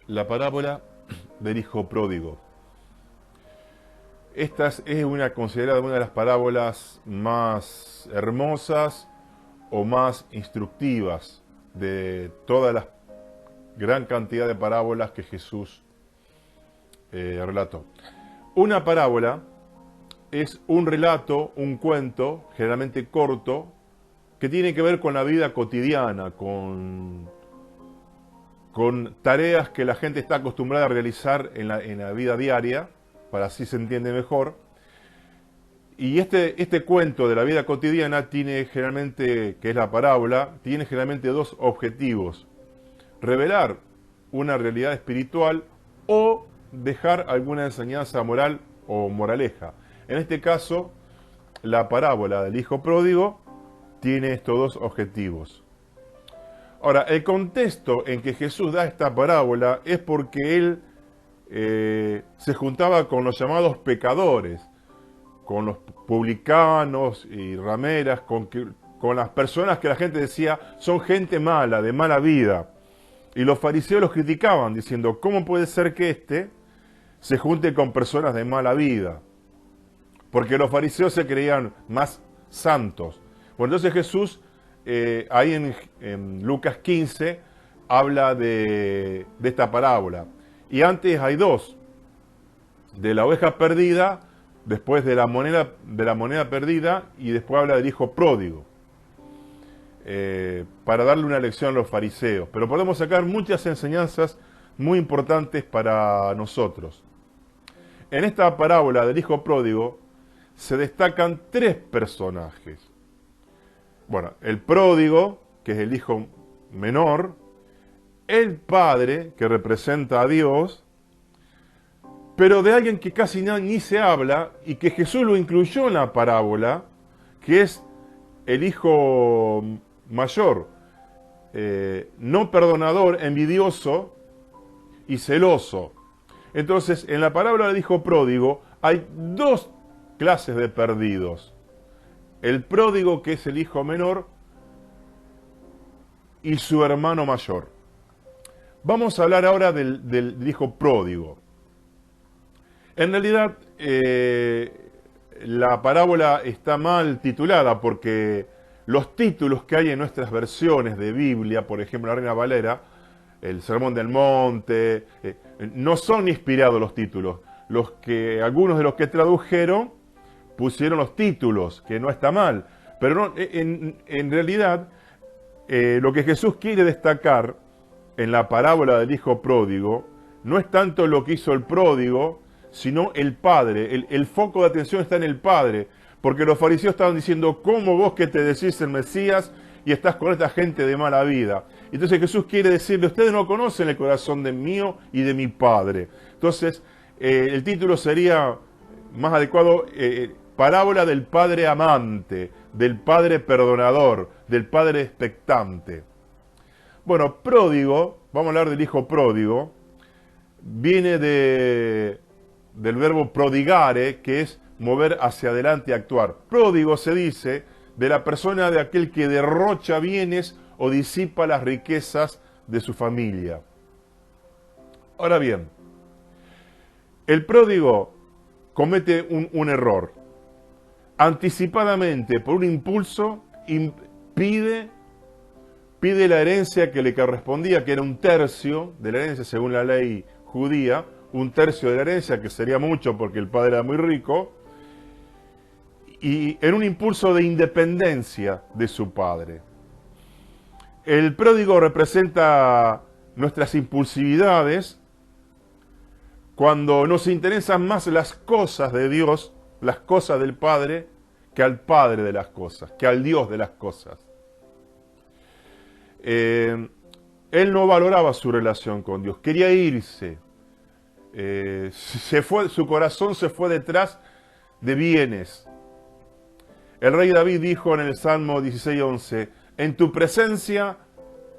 La parábola del hijo pródigo. Esta es considerada una de las parábolas más hermosas o más instructivas de toda la gran cantidad de parábolas que Jesús relató. Una parábola es un relato, un cuento, generalmente corto, que tiene que ver con la vida cotidiana, con tareas que la gente está acostumbrada a realizar en la vida diaria, para así se entiende mejor. Y este cuento de la vida cotidiana tiene generalmente, que es la parábola, tiene generalmente dos objetivos: revelar una realidad espiritual o dejar alguna enseñanza moral o moraleja. En este caso, la parábola del hijo pródigo tiene estos dos objetivos. Ahora, el contexto en que Jesús da esta parábola es porque él se juntaba con los llamados pecadores, con los publicanos y rameras, con las personas que la gente decía son gente mala, de mala vida. Y los fariseos los criticaban diciendo, ¿cómo puede ser que éste se junte con personas de mala vida? Porque los fariseos se creían más santos. Bueno, entonces Jesús, ahí en Lucas 15, habla de esta parábola. Y antes hay dos: de la oveja perdida, después de la moneda perdida, y después habla del hijo pródigo, para darle una lección a los fariseos. Pero podemos sacar muchas enseñanzas muy importantes para nosotros. En esta parábola del hijo pródigo se destacan tres personajes. Bueno, el pródigo, que es el hijo menor; el padre, que representa a Dios, pero de alguien que casi ni se habla y que Jesús lo incluyó en la parábola, que es el hijo mayor, no perdonador, envidioso y celoso. Entonces, en la parábola del hijo pródigo hay dos clases de perdidos: el pródigo, que es el hijo menor, y su hermano mayor. Vamos a hablar ahora del hijo pródigo. En realidad, la parábola está mal titulada porque los títulos que hay en nuestras versiones de Biblia, por ejemplo, la Reina Valera, el Sermón del Monte, no son inspirados los títulos. Algunos de los que tradujeron pusieron los títulos, que no está mal. Pero no, en realidad, lo que Jesús quiere destacar en la parábola del hijo pródigo no es tanto lo que hizo el pródigo, sino el padre. El foco de atención está en el padre, porque los fariseos estaban diciendo, ¿cómo vos que te decís el Mesías y estás con esta gente de mala vida? Entonces Jesús quiere decirle, ustedes no conocen el corazón de mío y de mi padre. Entonces, el título sería más adecuado, parábola del padre amante, del padre perdonador, del padre expectante. Bueno, pródigo, vamos a hablar del hijo pródigo, viene del verbo prodigare, que es mover hacia adelante y actuar. Pródigo se dice de la persona, de aquel que derrocha bienes o disipa las riquezas de su familia. Ahora bien, el pródigo comete un error. Anticipadamente, por un impulso, pide la herencia que le correspondía, que era un tercio de la herencia según la ley judía, un tercio de la herencia, que sería mucho porque el padre era muy rico, y en un impulso de independencia de su padre. El pródigo representa nuestras impulsividades cuando nos interesan más las cosas de Dios, las cosas del Padre, que al Padre de las cosas, que al Dios de las cosas. Él no valoraba su relación con Dios, quería irse. Su corazón se fue detrás de bienes. El rey David dijo en el Salmo 16:11, en tu presencia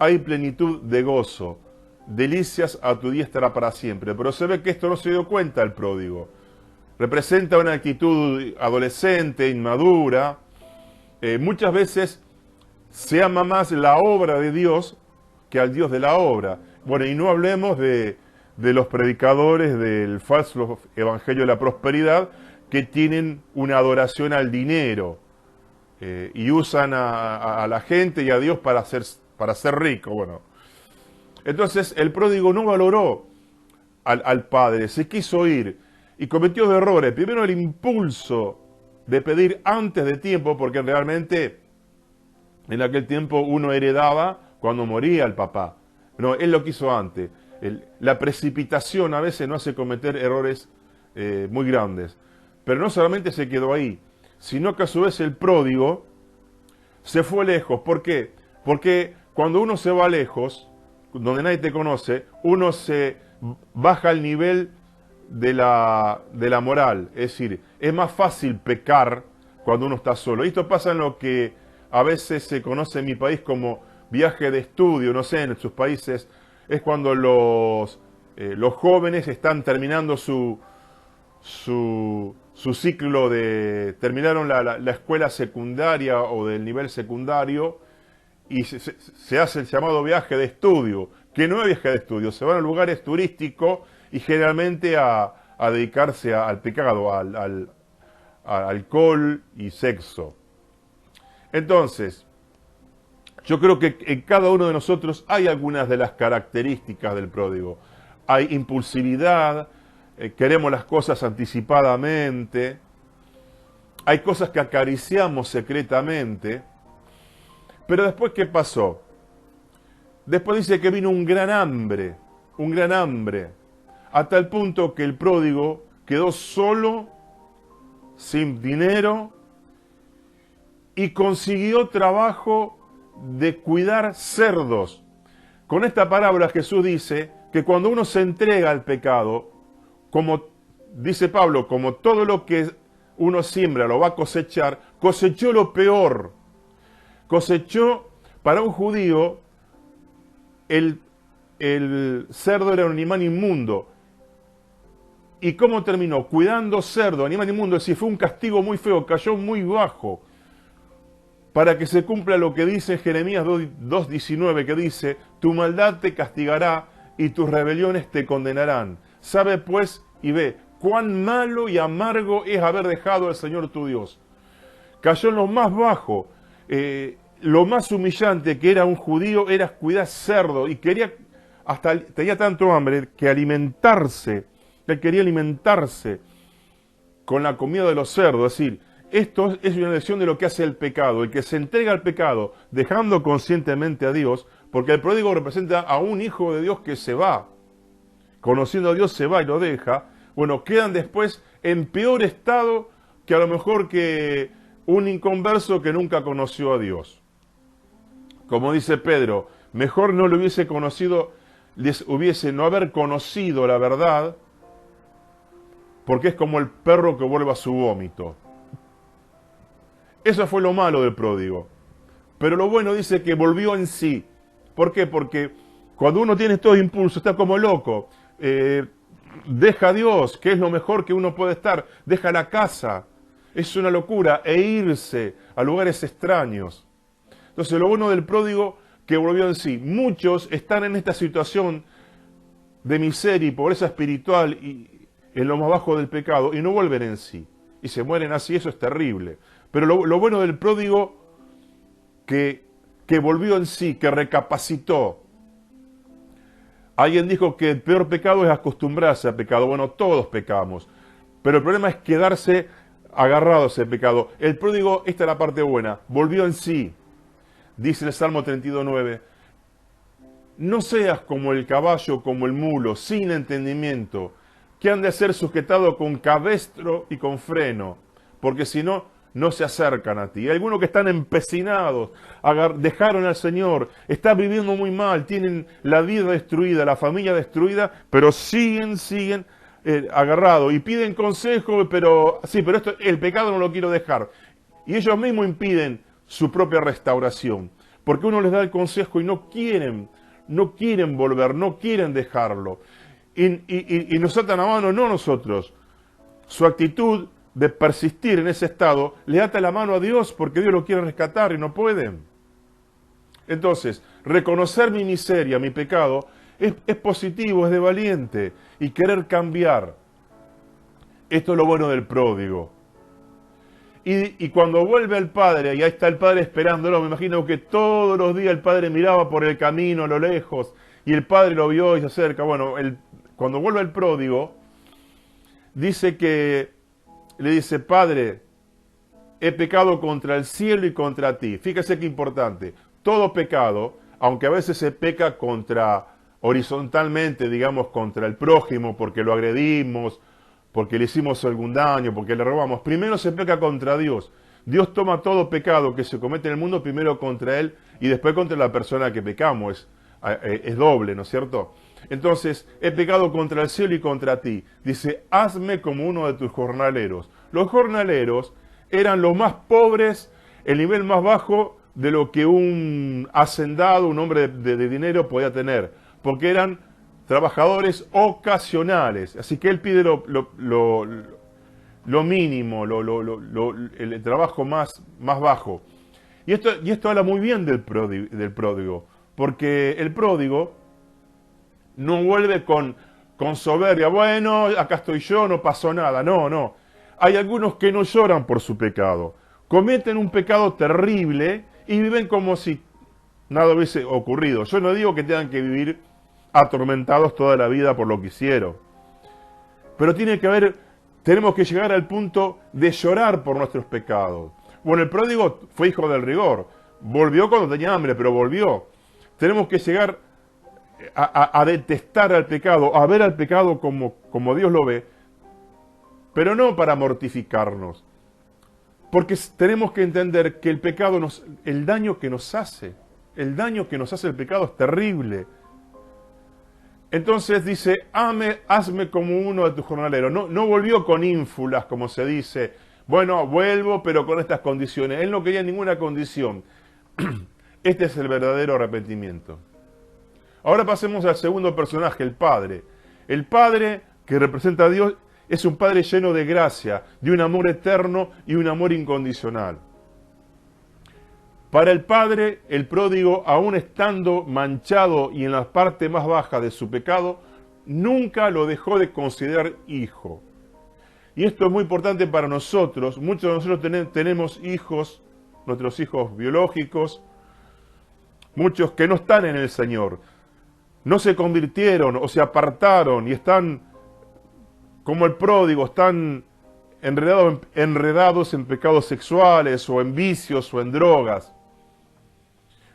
hay plenitud de gozo, delicias a tu diestra para siempre. Pero se ve que esto no se dio cuenta el pródigo. Representa una actitud adolescente, inmadura. Muchas veces se ama más la obra de Dios que al Dios de la obra. Bueno, y no hablemos de de los predicadores del falso evangelio de la prosperidad que tienen una adoración al dinero y usan a la gente y a Dios para ser rico. Bueno, entonces el pródigo no valoró al padre, se quiso ir y cometió errores. Primero el impulso de pedir antes de tiempo, porque realmente en aquel tiempo uno heredaba cuando moría el papá. No, él lo quiso antes. La precipitación a veces no hace cometer errores muy grandes. Pero no solamente se quedó ahí, sino que a su vez el pródigo se fue lejos. ¿Por qué? Porque cuando uno se va lejos, donde nadie te conoce, uno se baja al nivel de la moral. Es decir, es más fácil pecar cuando uno está solo. Y esto pasa en lo que a veces se conoce en mi país como viaje de estudio, no sé, en sus países, es cuando los jóvenes están terminando su ciclo terminaron la escuela secundaria o del nivel secundario y se hace el llamado viaje de estudio, que no es viaje de estudio, se van a lugares turísticos y generalmente a dedicarse al pecado, al alcohol y sexo. Entonces, yo creo que en cada uno de nosotros hay algunas de las características del pródigo. Hay impulsividad, queremos las cosas anticipadamente, hay cosas que acariciamos secretamente, pero después, ¿qué pasó? Después dice que vino un gran hambre, a tal punto que el pródigo quedó solo, sin dinero, y consiguió trabajo de cuidar cerdos. Con esta parábola Jesús dice que cuando uno se entrega al pecado, como dice Pablo, como todo lo que uno siembra lo va a cosechar, cosechó lo peor. Cosechó, para un judío, el cerdo era un animal inmundo. ¿Y cómo terminó? Cuidando cerdo, animal inmundo, es decir, fue un castigo muy feo, cayó muy bajo. Para que se cumpla lo que dice Jeremías 2:19, que dice, tu maldad te castigará y tus rebeliones te condenarán. Sabe pues y ve cuán malo y amargo es haber dejado al Señor tu Dios. Cayó en lo más bajo, lo más humillante que era un judío era cuidar cerdo y tenía tanto hambre que él quería alimentarse con la comida de los cerdos, es decir, esto es una lección de lo que hace el pecado. El que se entrega al pecado dejando conscientemente a Dios, porque el pródigo representa a un hijo de Dios que se va. Conociendo a Dios se va y lo deja. Bueno, quedan después en peor estado que a lo mejor que un inconverso que nunca conoció a Dios. Como dice Pedro, mejor no lo hubiese conocido, les hubiese no haber conocido la verdad, porque es como el perro que vuelve a su vómito. Eso fue lo malo del pródigo. Pero lo bueno dice que volvió en sí. ¿Por qué? Porque cuando uno tiene estos impulsos, está como loco. Deja a Dios, que es lo mejor que uno puede estar. Deja la casa. Es una locura. E irse a lugares extraños. Entonces lo bueno del pródigo que volvió en sí. Muchos están en esta situación de miseria y pobreza espiritual y en lo más bajo del pecado y no vuelven en sí. Y se mueren así, eso es terrible. Pero lo bueno del pródigo que volvió en sí, que recapacitó. Alguien dijo que el peor pecado es acostumbrarse al pecado. Bueno, todos pecamos. Pero el problema es quedarse agarrado a ese pecado. El pródigo, esta es la parte buena, volvió en sí. Dice el Salmo 32:9. No seas como el caballo, como el mulo, sin entendimiento, que han de ser sujetado con cabestro y con freno, porque si no, no se acercan a ti. Hay algunos que están empecinados, dejaron al Señor, están viviendo muy mal, tienen la vida destruida, la familia destruida, pero siguen agarrados y piden consejo, pero el pecado no lo quiero dejar. Y ellos mismos impiden su propia restauración, porque uno les da el consejo y no quieren volver, no quieren dejarlo. Y nos atan a mano, no nosotros. Su actitud de persistir en ese estado le ata la mano a Dios porque Dios lo quiere rescatar y no pueden. Entonces, reconocer mi miseria, mi pecado, Es positivo, es de valiente. Y querer cambiar. Esto es lo bueno del pródigo. Y cuando vuelve el padre, y ahí está el padre esperándolo, me imagino que todos los días el padre miraba por el camino a lo lejos, y el padre lo vio y se acerca. Bueno, cuando vuelve el pródigo, dice que le dice: Padre, he pecado contra el cielo y contra ti. Fíjese qué importante. Todo pecado, aunque a veces se peca horizontalmente, digamos, contra el prójimo, porque lo agredimos, porque le hicimos algún daño, porque le robamos, primero se peca contra Dios. Dios toma todo pecado que se comete en el mundo primero contra Él y después contra la persona que pecamos. Es doble, ¿no es cierto? Entonces, he pecado contra el cielo y contra ti. Dice: hazme como uno de tus jornaleros. Los jornaleros eran los más pobres, el nivel más bajo de lo que un hacendado, un hombre de dinero podía tener, porque eran trabajadores ocasionales. Así que él pide lo mínimo, el trabajo más bajo. Y esto habla muy bien del pródigo, porque el pródigo no vuelve con soberbia. Bueno, acá estoy yo, no pasó nada. No. Hay algunos que no lloran por su pecado. Cometen un pecado terrible y viven como si nada hubiese ocurrido. Yo no digo que tengan que vivir atormentados toda la vida por lo que hicieron. Pero tenemos que llegar al punto de llorar por nuestros pecados. Bueno, el pródigo fue hijo del rigor. Volvió cuando tenía hambre, pero volvió. Tenemos que llegar a detestar al pecado, a ver al pecado como Dios lo ve, pero no para mortificarnos. Porque tenemos que entender que el pecado, el daño que nos hace el pecado es terrible. Entonces dice: hazme como uno de tus jornaleros. No volvió con ínfulas, como se dice. Bueno, vuelvo, pero con estas condiciones. Él no quería ninguna condición. Este es el verdadero arrepentimiento. Ahora pasemos al segundo personaje, el Padre. El Padre, que representa a Dios, es un Padre lleno de gracia, de un amor eterno y un amor incondicional. Para el Padre, el pródigo, aún estando manchado y en la parte más baja de su pecado, nunca lo dejó de considerar hijo. Y esto es muy importante para nosotros. Muchos de nosotros tenemos hijos, nuestros hijos biológicos, muchos que no están en el Señor. No se convirtieron o se apartaron y están como el pródigo, están enredados en pecados sexuales o en vicios o en drogas.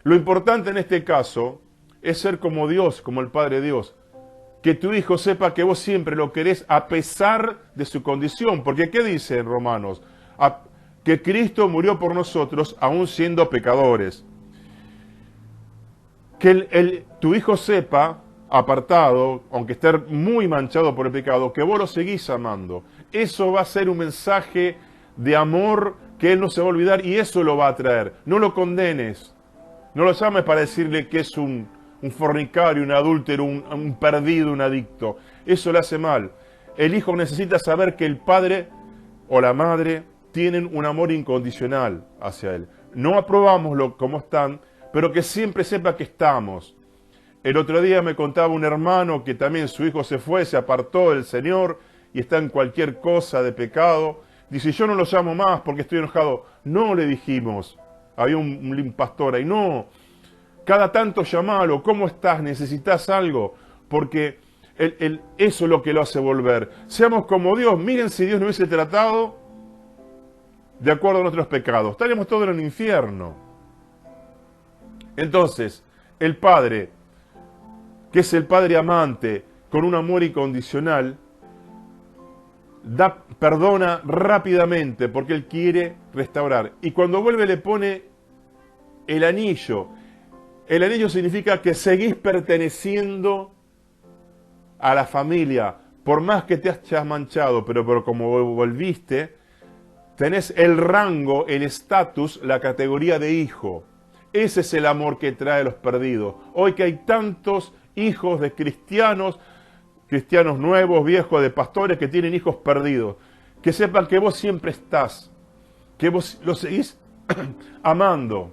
Lo importante en este caso es ser como Dios, como el Padre Dios. Que tu hijo sepa que vos siempre lo querés a pesar de su condición. Porque ¿qué dice en Romanos? Que Cristo murió por nosotros aún siendo pecadores. Que tu hijo sepa, apartado, aunque esté muy manchado por el pecado, que vos lo seguís amando. Eso va a ser un mensaje de amor que él no se va a olvidar y eso lo va a traer. No lo condenes. No lo llames para decirle que es un fornicario, un adúltero, un perdido, un adicto. Eso le hace mal. El hijo necesita saber que el padre o la madre tienen un amor incondicional hacia él. No aprobamos como están, pero que siempre sepa que estamos. El otro día me contaba un hermano que también su hijo se apartó del Señor y está en cualquier cosa de pecado. Dice: yo no lo llamo más porque estoy enojado. No, le dijimos. Había un pastor ahí. No, cada tanto llamalo. ¿Cómo estás? ¿Necesitas algo? Porque eso es lo que lo hace volver. Seamos como Dios. Miren, si Dios no hubiese tratado de acuerdo a nuestros pecados, estaríamos todos en el infierno. Entonces, el Padre, que es el Padre amante, con un amor incondicional, perdona rápidamente porque Él quiere restaurar. Y cuando vuelve le pone el anillo. El anillo significa que seguís perteneciendo a la familia. Por más que te hayas manchado, pero como volviste, tenés el rango, el estatus, la categoría de hijo. Ese es el amor que trae a los perdidos. Hoy que hay tantos hijos de cristianos nuevos, viejos, de pastores que tienen hijos perdidos, que sepan que vos siempre estás, que vos los seguís amando.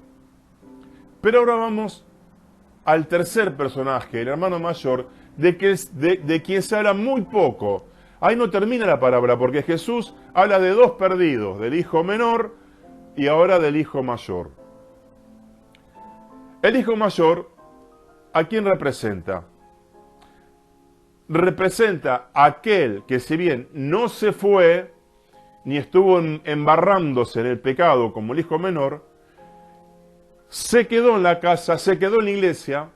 Pero ahora vamos al tercer personaje, el hermano mayor, de quien se habla muy poco. Ahí no termina la parábola, porque Jesús habla de dos perdidos, del hijo menor y ahora del hijo mayor. El hijo mayor, ¿a quién representa? Representa a aquel que, si bien no se fue, ni estuvo embarrándose en el pecado como el hijo menor, se quedó en la casa, se quedó en la iglesia,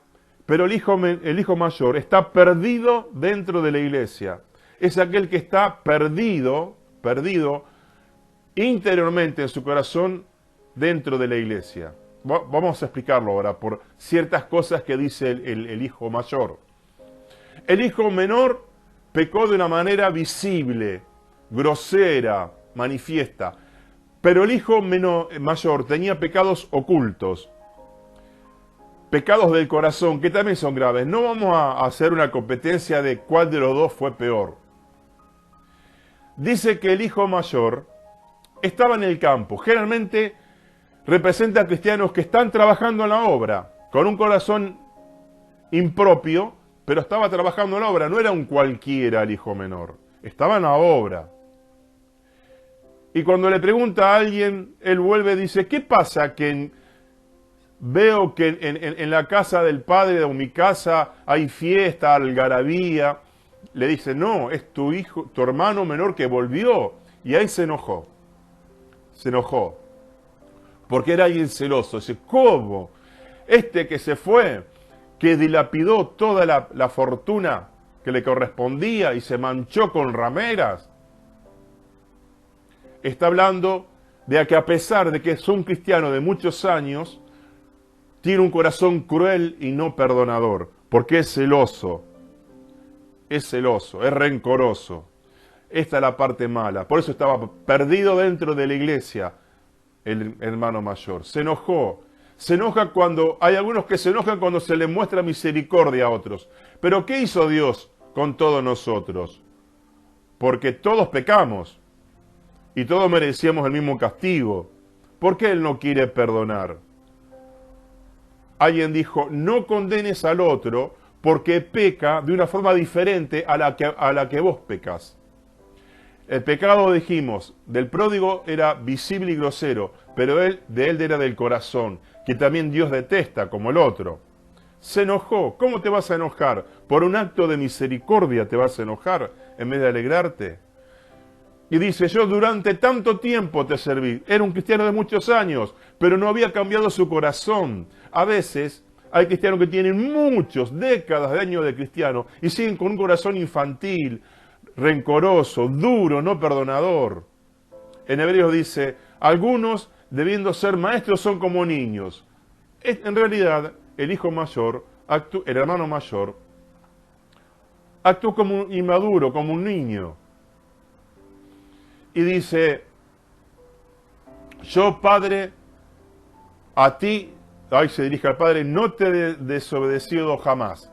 pero el hijo mayor está perdido dentro de la iglesia. Es aquel que está perdido interiormente en su corazón dentro de la iglesia. Vamos a explicarlo ahora por ciertas cosas que dice el hijo mayor. El hijo menor pecó de una manera visible, grosera, manifiesta. Pero el hijo mayor tenía pecados ocultos, pecados del corazón, que también son graves. No vamos a hacer una competencia de cuál de los dos fue peor. Dice que el hijo mayor estaba en el campo. Generalmente representa a cristianos que están trabajando en la obra, con un corazón impropio, pero estaba trabajando en la obra. No era un cualquiera el hijo menor, estaba en la obra. Y cuando le pregunta a alguien, él vuelve y dice, ¿qué pasa que veo que en la casa del padre o mi casa hay fiesta, algarabía? Le dice, no, es tu hijo, tu hermano menor que volvió. Y ahí se enojó. Se enojó. Porque era alguien celoso. Dice, ¿cómo? Este que se fue, que dilapidó toda la fortuna que le correspondía y se manchó con rameras. Está hablando de que a pesar de que es un cristiano de muchos años, tiene un corazón cruel y no perdonador, porque es celoso, es rencoroso. Esta es la parte mala. Por eso estaba perdido dentro de la iglesia el hermano mayor. Se enojó. Se enoja cuando, hay algunos que se enojan cuando se les muestra misericordia a otros. Pero ¿qué hizo Dios con todos nosotros? Porque todos pecamos. Y todos merecíamos el mismo castigo. ¿Por qué Él no quiere perdonar? Alguien dijo, no condenes al otro porque peca de una forma diferente a la que vos pecas. El pecado, dijimos, del pródigo era visible y grosero, pero de él era del corazón, que también Dios detesta como el otro. Se enojó. ¿Cómo te vas a enojar? Por un acto de misericordia te vas a enojar en vez de alegrarte. Y dice, yo durante tanto tiempo te serví. Era un cristiano de muchos años, pero no había cambiado su corazón. A veces hay cristianos que tienen décadas de años de cristiano y siguen con un corazón infantil, rencoroso, duro, no perdonador. En Hebreos dice, algunos debiendo ser maestros son como niños. En realidad, el hijo mayor, el hermano mayor, actuó como un inmaduro, como un niño. Y dice, yo padre, a ti, ahí se dirige al padre, no te he desobedecido jamás.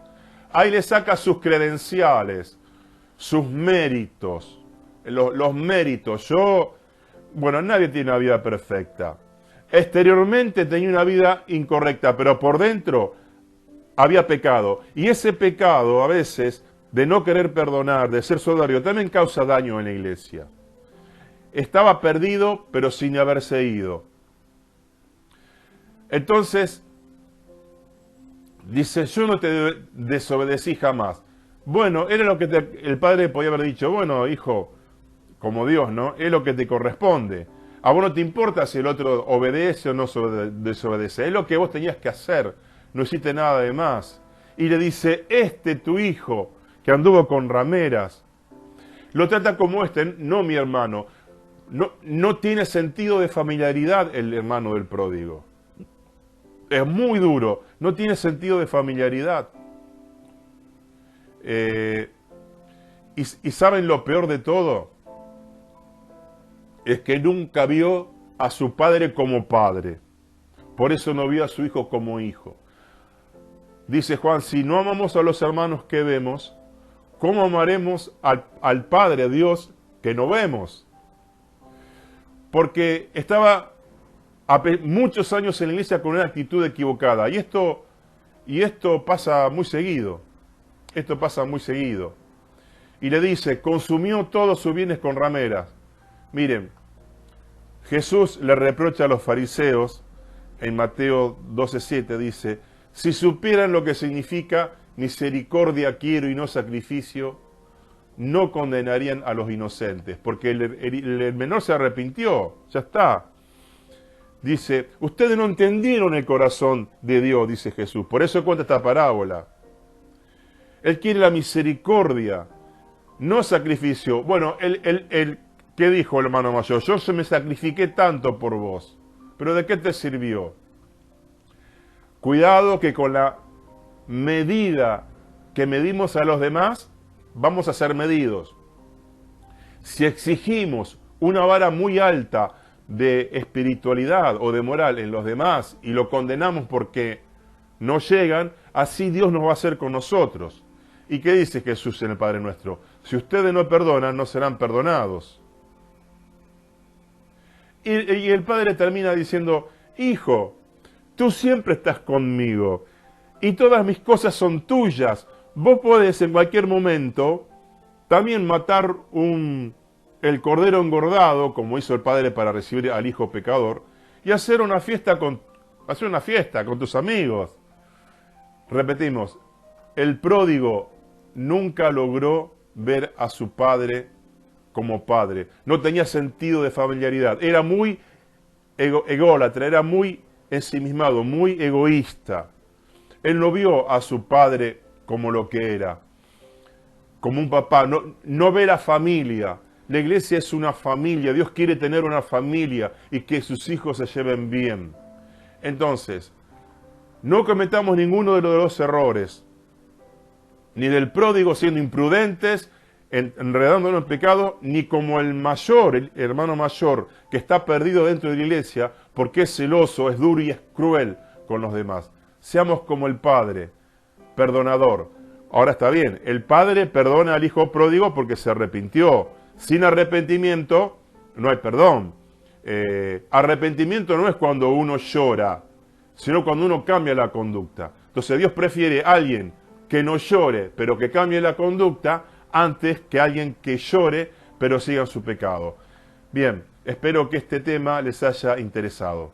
Ahí le saca sus credenciales, sus méritos, los méritos. Nadie tiene una vida perfecta. Exteriormente tenía una vida incorrecta, pero por dentro había pecado. Y ese pecado, a veces, de no querer perdonar, de ser soberbio, también causa daño en la iglesia. Estaba perdido, pero sin haberse ido. Entonces, dice, yo no te desobedecí jamás. Bueno, era lo que el padre podía haber dicho, bueno, hijo, como Dios, ¿no? Es lo que te corresponde. A vos no te importa si el otro obedece o no desobedece. Es lo que vos tenías que hacer. No hiciste nada de más. Y le dice, tu hijo, que anduvo con rameras, lo trata como no mi hermano. No tiene sentido de familiaridad el hermano del pródigo. Es muy duro. No tiene sentido de familiaridad. Y ¿saben lo peor de todo? Es que nunca vio a su padre como padre. Por eso no vio a su hijo como hijo. Dice Juan, si no amamos a los hermanos que vemos, ¿cómo amaremos al Padre, a Dios, que no vemos? Porque estaba muchos años en la iglesia con una actitud equivocada. Y esto Y esto pasa muy seguido. Esto pasa muy seguido. Y le dice, consumió todos sus bienes con rameras. Miren, Jesús le reprocha a los fariseos, en Mateo 12:7 dice, si supieran lo que significa misericordia quiero y no sacrificio, no condenarían a los inocentes, porque el menor se arrepintió, ya está. Dice, ustedes no entendieron el corazón de Dios, dice Jesús, por eso cuenta esta parábola. Él quiere la misericordia, no sacrificio. Bueno, ¿qué dijo el hermano mayor? Yo me sacrifiqué tanto por vos, pero ¿de qué te sirvió? Cuidado que con la medida que medimos a los demás, vamos a ser medidos. Si exigimos una vara muy alta de espiritualidad o de moral en los demás y lo condenamos porque no llegan, así Dios nos va a hacer con nosotros. ¿Y qué dice Jesús en el Padre Nuestro? Si ustedes no perdonan, no serán perdonados. Y el Padre termina diciendo, hijo, tú siempre estás conmigo y todas mis cosas son tuyas. Vos podés en cualquier momento también matar el cordero engordado, como hizo el padre para recibir al hijo pecador, y hacer una fiesta con tus amigos. Repetimos, el pródigo nunca logró ver a su padre como padre. No tenía sentido de familiaridad. Era muy ególatra, era muy ensimismado, muy egoísta. Él no vio a su padre como lo que era, como un papá. No ve la familia. La iglesia es una familia. Dios quiere tener una familia y que sus hijos se lleven bien. Entonces, no cometamos ninguno de los dos errores. Ni del pródigo siendo imprudentes, enredándonos en pecado, ni como el mayor, el hermano mayor, que está perdido dentro de la iglesia, porque es celoso, es duro y es cruel con los demás. Seamos como el Padre, perdonador. Ahora está bien, el Padre perdona al hijo pródigo porque se arrepintió. Sin arrepentimiento no hay perdón. Arrepentimiento no es cuando uno llora, sino cuando uno cambia la conducta. Entonces Dios prefiere a alguien que no llore, pero que cambie la conducta, antes que alguien que llore, pero siga en su pecado. Bien, espero que este tema les haya interesado.